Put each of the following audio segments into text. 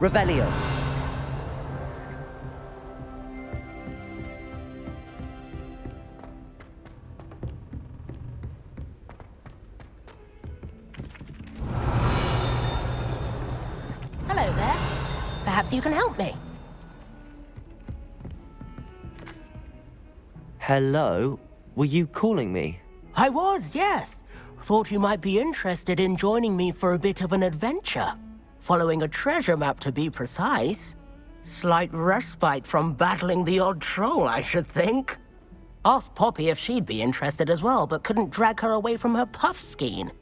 Revelio. Hello there. Perhaps you can help me. Hello? Were you calling me? I was, yes. Thought you might be interested in joining me for a bit of an adventure. Following a treasure map, to be precise. Slight respite from battling the odd troll, I should think. Asked Poppy if she'd be interested as well, but couldn't drag her away from her puff skein.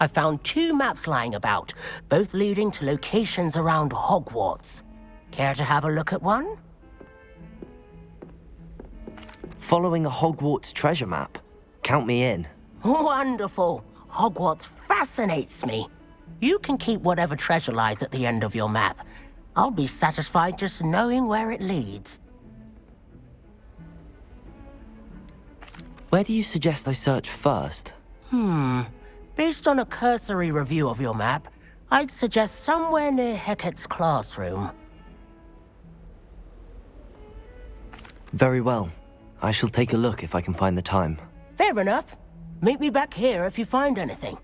I found 2 maps lying about, both leading to locations around Hogwarts. Care to have a look at one? Following a Hogwarts treasure map? Count me in. Wonderful. Hogwarts fascinates me. You can keep whatever treasure lies at the end of your map. I'll be satisfied just knowing where it leads. Where do you suggest I search first? Based on a cursory review of your map, I'd suggest somewhere near Hecat's classroom. Very well. I shall take a look if I can find the time. Fair enough. Meet me back here if you find anything.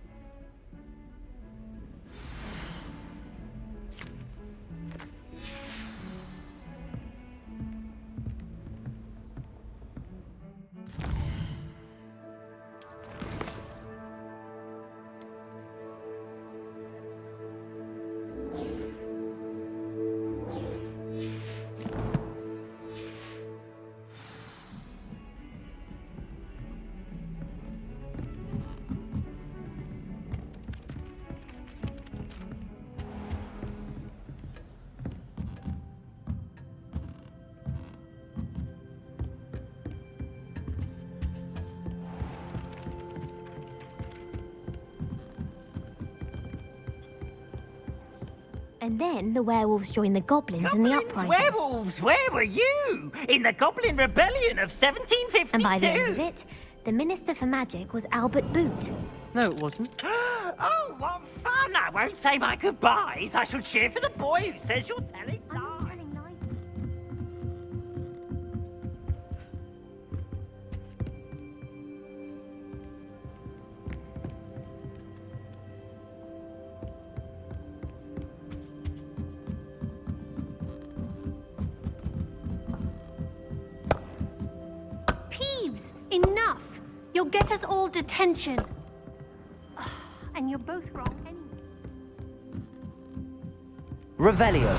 And then the werewolves joined the goblins in the uprising. Werewolves, where were you? In the Goblin Rebellion of 1752? And by the end of it, the Minister for Magic was Albert Boot. No, it wasn't. Oh, what fun! I won't say my goodbyes. I shall cheer for the boy who says you're telling I'm lies. not telling lies. Peeves, enough! You'll get us all detention. And you're both wrong anyway. Revelio.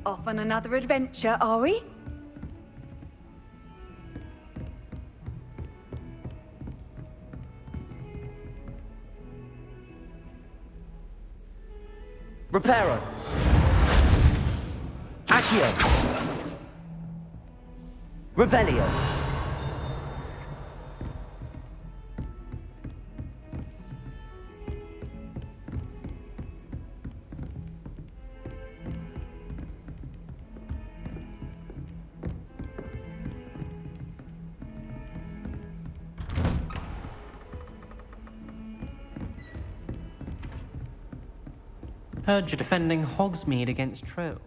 Off on another adventure, are we? Reparo. Accio. Revelio. Heard you're defending Hogsmeade against Trill.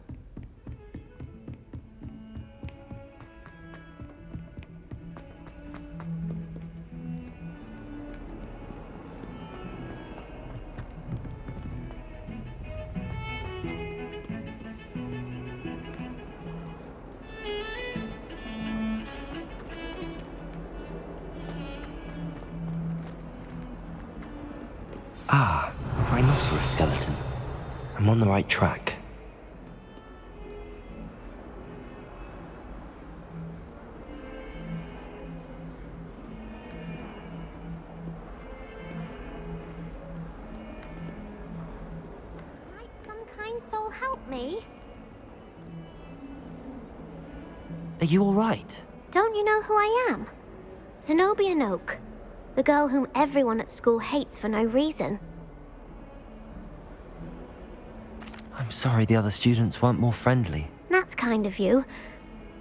Ah, rhinoceros skeleton. I'm on the right track. Might some kind soul help me? Are you all right? Don't you know who I am? Zenobia Noak, the girl whom everyone at school hates for no reason. I'm sorry the other students weren't more friendly. That's kind of you.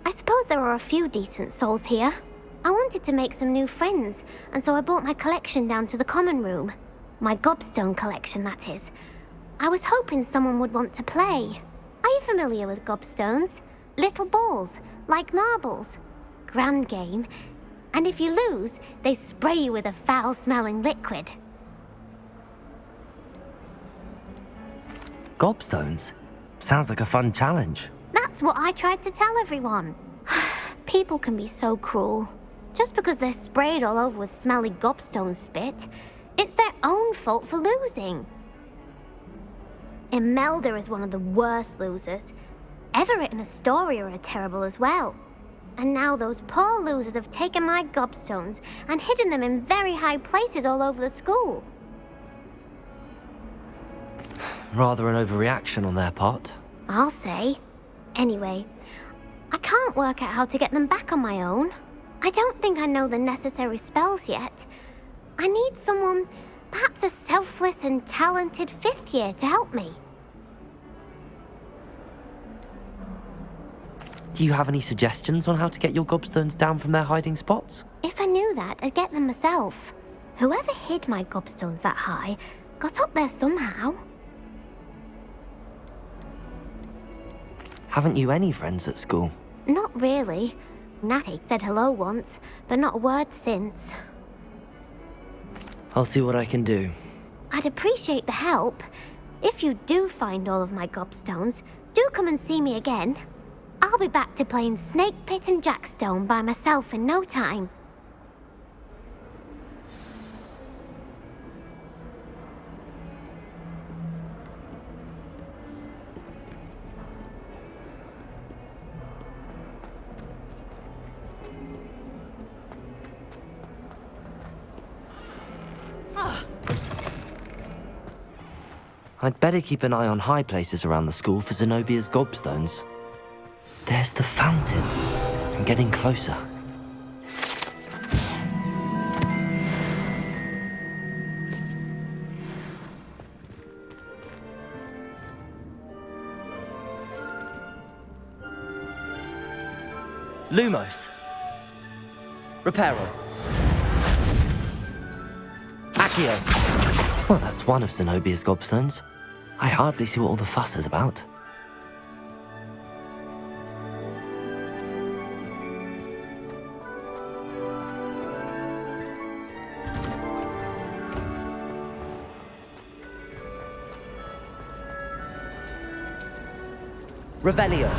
I suppose there are a few decent souls here. I wanted to make some new friends, and so I brought my collection down to the common room. My Gobstone collection, that is. I was hoping someone would want to play. Are you familiar with Gobstones? Little balls, like marbles. Grand game. And if you lose, they spray you with a foul-smelling liquid. Gobstones? Sounds like a fun challenge. That's what I tried to tell everyone. People can be so cruel. Just because they're sprayed all over with smelly Gobstone spit, it's their own fault for losing. Imelda is one of the worst losers. Everett and Astoria are terrible as well. And now those poor losers have taken my Gobstones and hidden them in very high places all over the school. Rather an overreaction on their part. I'll say. Anyway, I can't work out how to get them back on my own. I don't think I know the necessary spells yet. I need someone, perhaps a selfless and talented 5th year to help me. Do you have any suggestions on how to get your Gobstones down from their hiding spots? If I knew that, I'd get them myself. Whoever hid my Gobstones that high got up there somehow. Haven't you any friends at school? Not really. Natty said hello once, but not a word since. I'll see what I can do. I'd appreciate the help. If you do find all of my Gobstones, do come and see me again. I'll be back to playing Snake Pit and Jackstone by myself in no time. I'd better keep an eye on high places around the school for Zenobia's Gobstones. There's the fountain. I'm getting closer. Lumos. Reparo. Accio. Well, that's one of Zenobia's Gobstones. I hardly see what all the fuss is about. Revelio.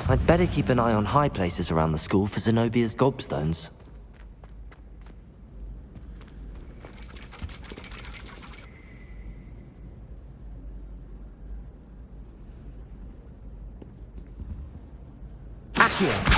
I'd better keep an eye on high places around the school for Zenobia's Gobstones. Accio!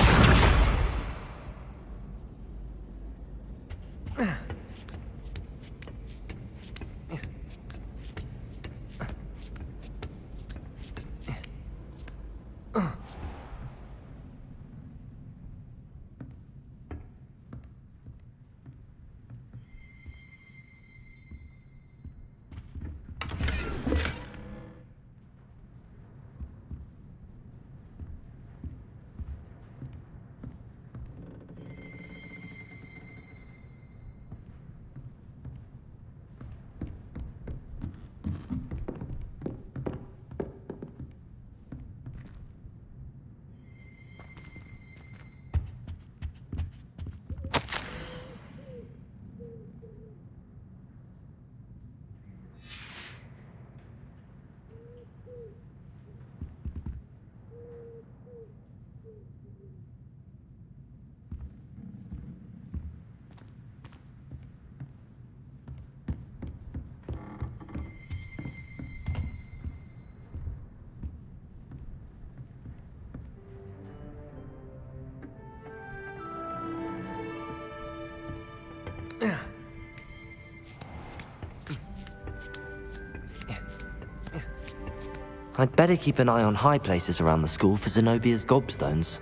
I'd better keep an eye on high places around the school for Zenobia's gobstones.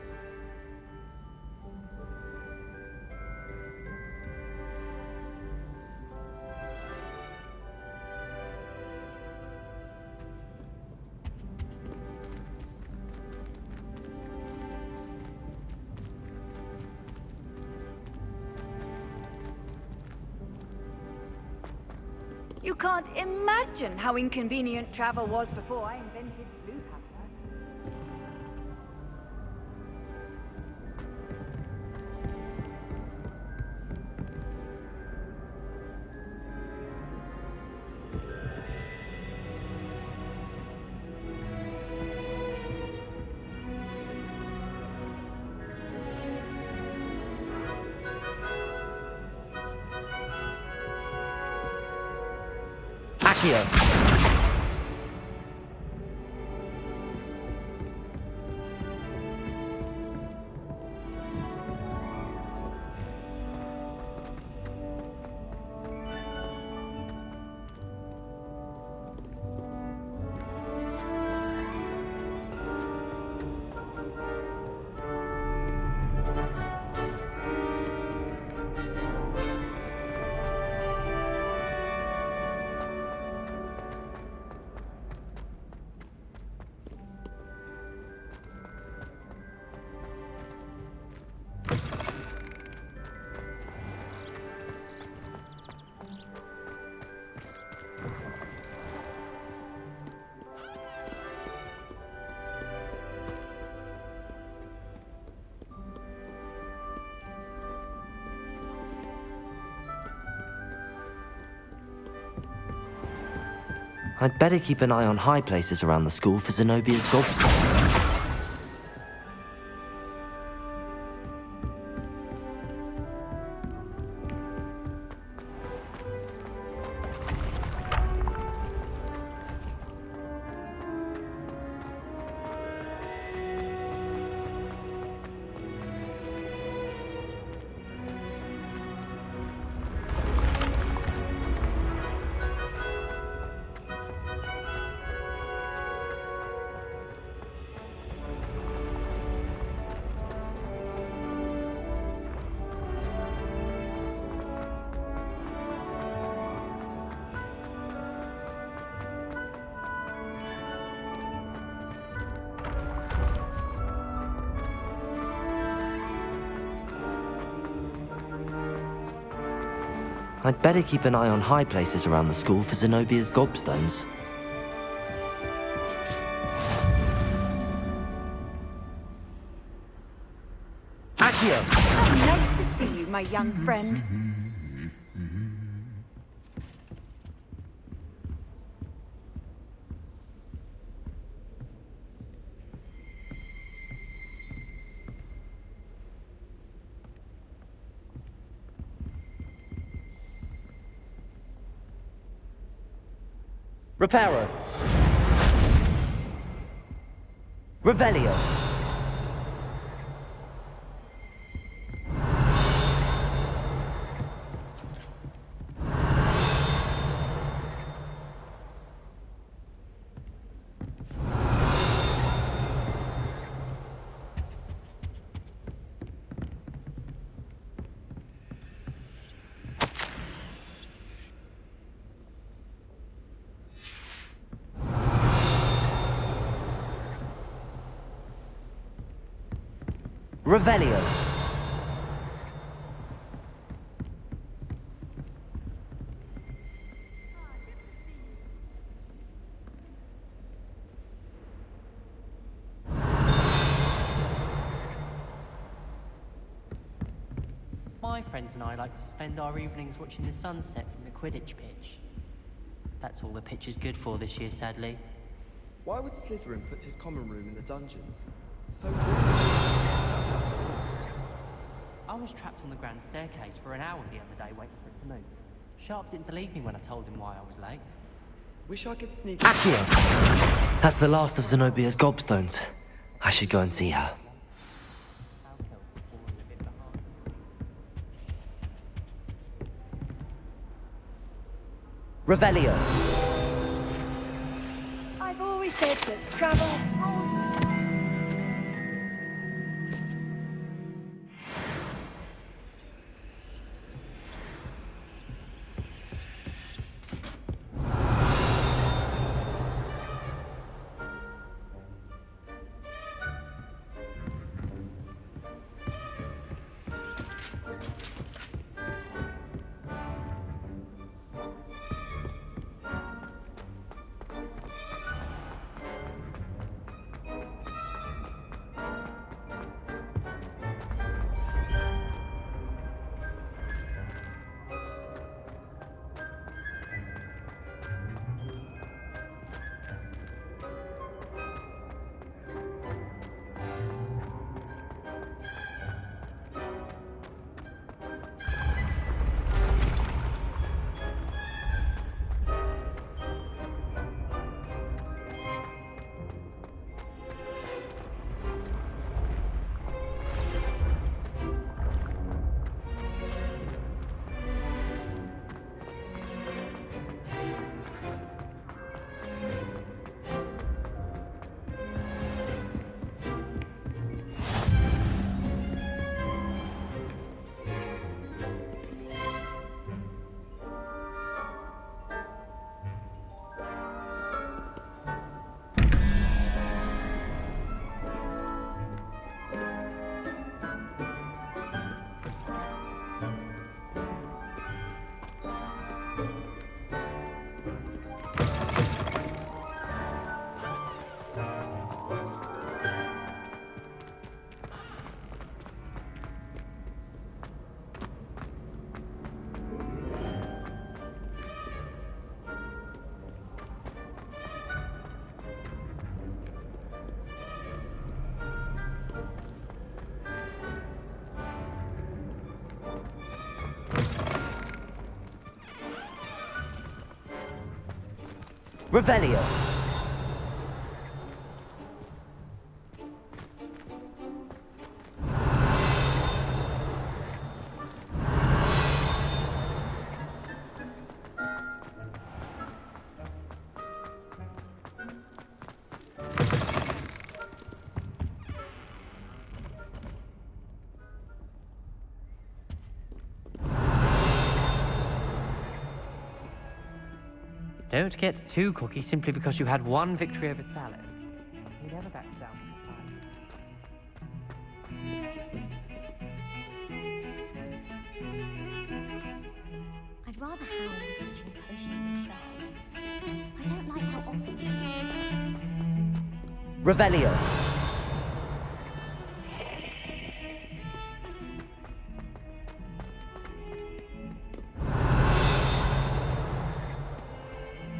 You can't imagine how inconvenient travel was before I invented Blue Hammer. Accio! I'd better keep an eye on high places around the school for Zenobia's gobstones. I'd better keep an eye on high places around the school for Zenobia's gobstones. Accio! How nice to see you, my young friend. Reparo. Revelio. Revelio. My friends and I like to spend our evenings watching the sunset from the Quidditch pitch. That's all the pitch is good for this year, sadly. Why would Slytherin put his common room in the dungeons? So I was trapped on the grand staircase for an hour the other day waiting for it to move. Sharp didn't believe me when I told him why I was late. wish I could sneak. Accio! That's the last of Zenobia's gobstones. I should go and see her. Revelio. I've always said that travel... Revelio. Don't get too cocky simply because you had one victory over salad. He never backs down from the fight. I'd rather Hound teaching potions and charm. I don't like how often... Revelio.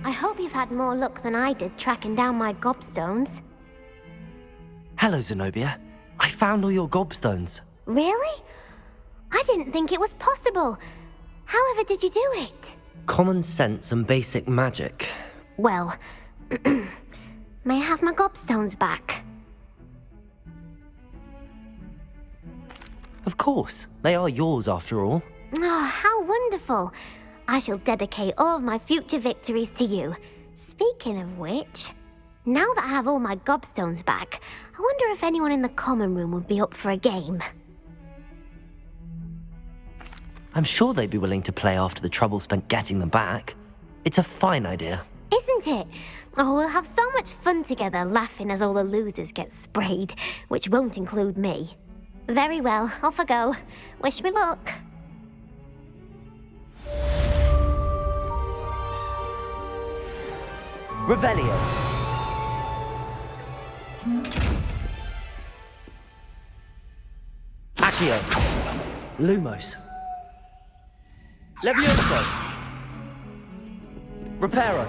I hope you've had more luck than I did tracking down my gobstones. Hello, Zenobia. I found all your gobstones. Really? I didn't think it was possible. However did you do it? Common sense and basic magic. Well, may I have my gobstones back? Of course. They are yours after all. Oh, how wonderful. I shall dedicate all of my future victories to you. Speaking of which, now that I have all my gobstones back, I wonder if anyone in the common room would be up for a game. I'm sure they'd be willing to play after the trouble spent getting them back. It's a fine idea. Isn't it? Oh, we'll have so much fun together laughing as all the losers get sprayed, which won't include me. Very well, off I go. Wish me luck. Revelio. Accio. Lumos. Levioso. Reparo.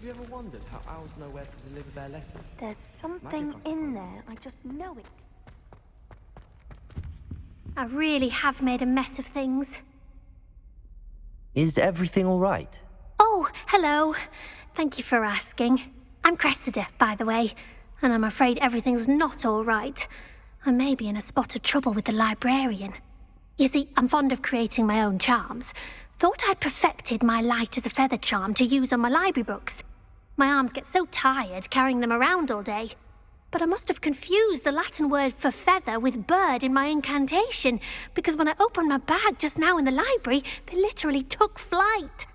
Have you ever wondered how owls know where to deliver their letters? There's something in there. I just know it. I really have made a mess of things. Is everything all right? Oh, hello. Thank you for asking. I'm Cressida, by the way, and I'm afraid everything's not all right. I may be in a spot of trouble with the librarian. You see, I'm fond of creating my own charms. Thought I'd perfected my light as a feather charm to use on my library books. My arms get so tired carrying them around all day. But I must have confused the Latin word for feather with bird in my incantation, because when I opened my bag just now in the library, they literally took flight.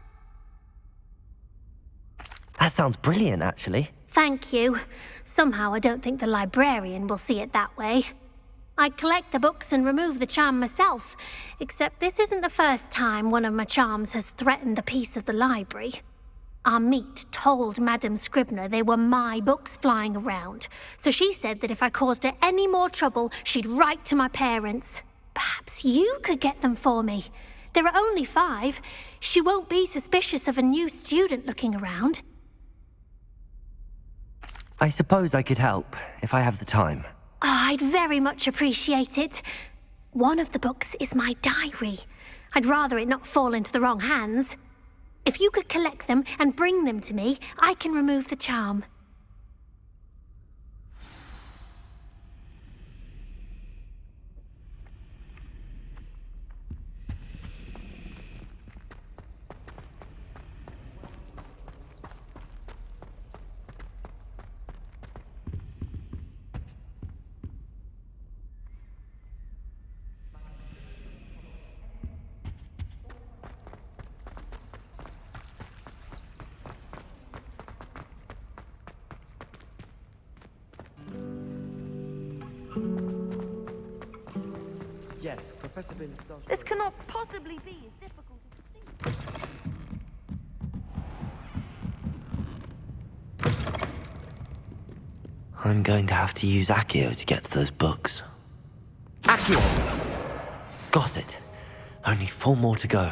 That sounds brilliant, actually. Thank you. Somehow I don't think the librarian will see it that way. I collect the books and remove the charm myself, except this isn't the first time one of my charms has threatened the peace of the library. Our meet told Madame Scribner they were my books flying around, so she said that if I caused her any more trouble, she'd write to my parents. Perhaps you could get them for me. There are only 5. She won't be suspicious of a new student looking around. I suppose I could help, if I have the time. I'd very much appreciate it. One of the books is my diary. I'd rather it not fall into the wrong hands. If you could collect them and bring them to me, I can remove the charm. Yes, Professor Binns does. This cannot possibly be as difficult as it seems. I'm going to have to use Accio to get to those books. Accio! Got it. Only 4 more to go.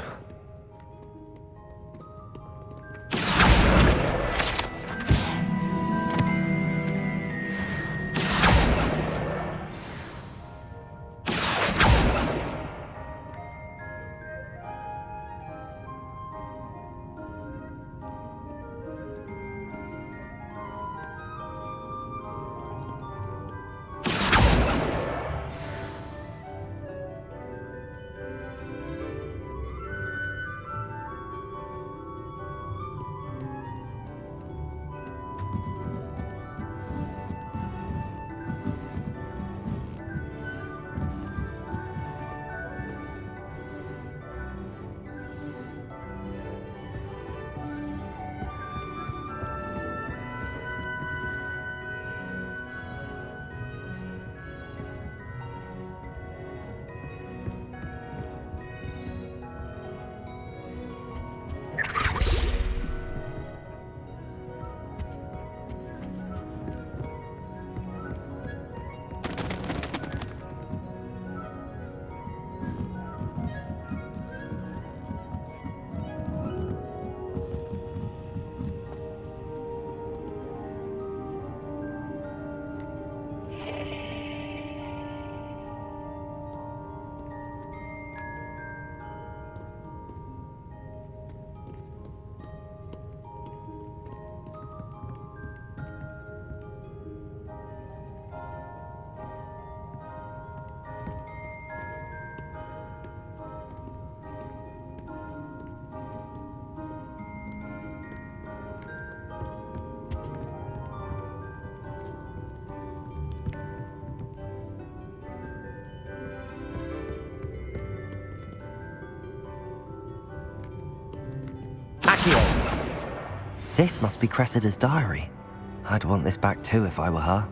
This must be Cressida's diary. I'd want this back too if I were her.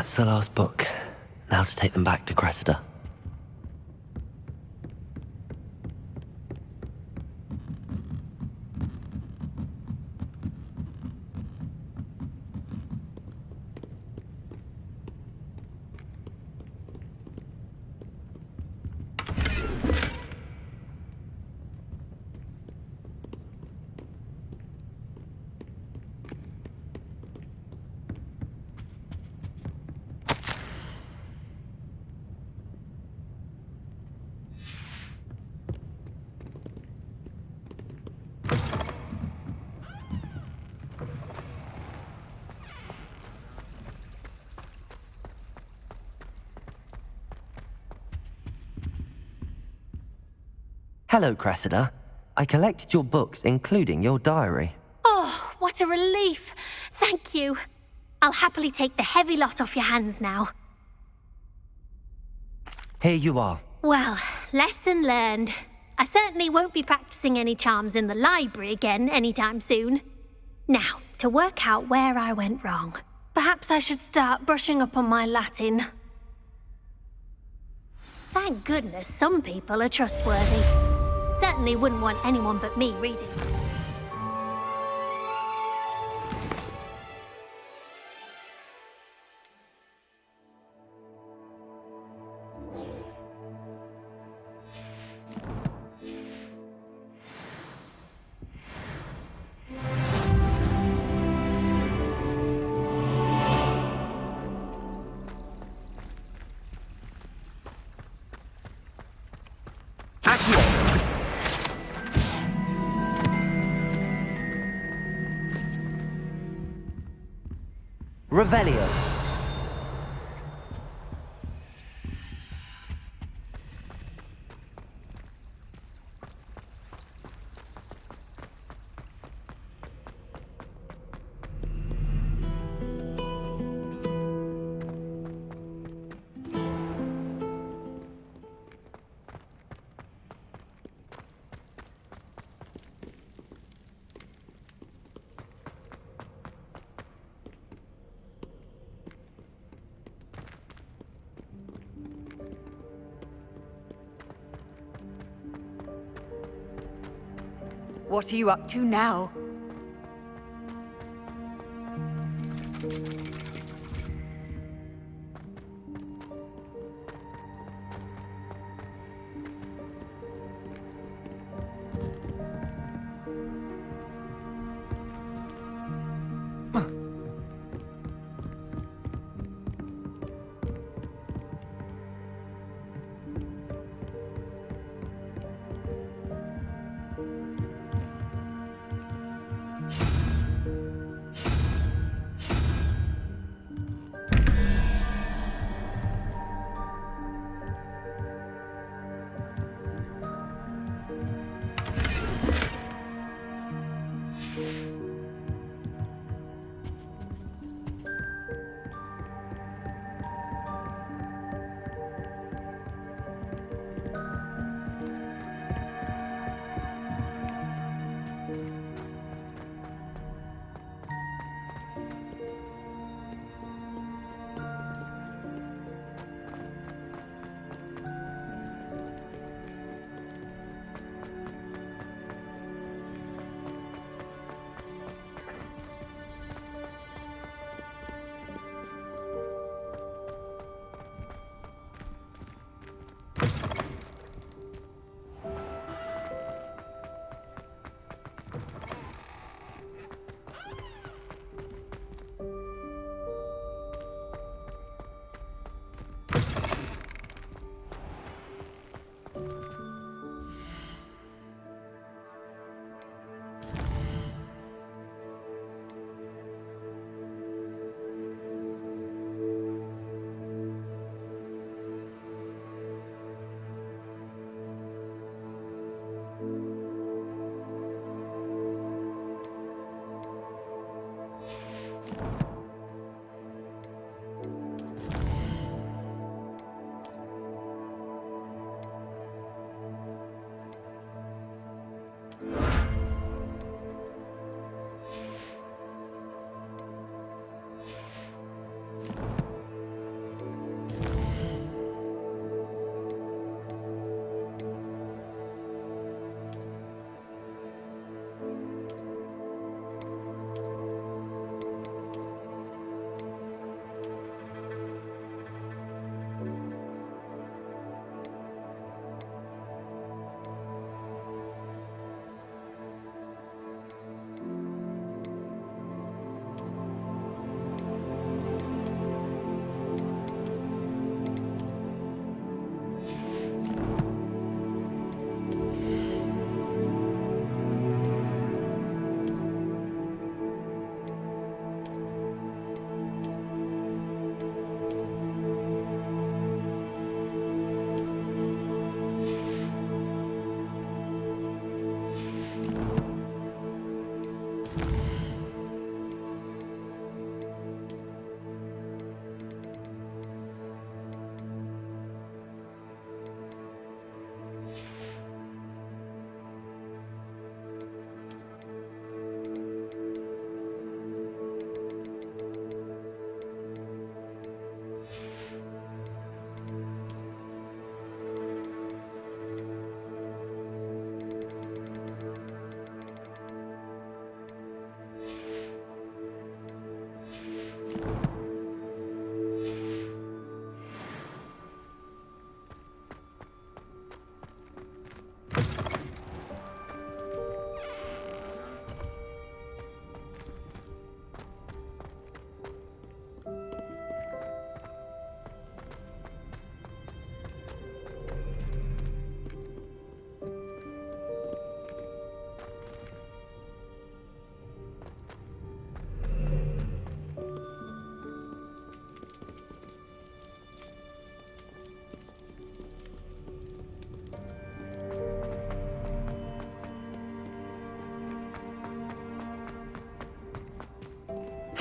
That's the last book. Now to take them back to Cressida. Hello, Cressida. I collected your books, including your diary. Oh, what a relief. Thank you. I'll happily take the heavy lot off your hands now. Here you are. Well, lesson learned. I certainly won't be practicing any charms in the library again anytime soon. Now, to work out where I went wrong. Perhaps I should start brushing up on my Latin. Thank goodness some people are trustworthy. Certainly wouldn't want anyone but me reading. Revelio. What are you up to now?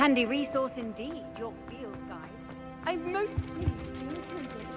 Handy resource indeed, your field guide. I'm most pleased you included.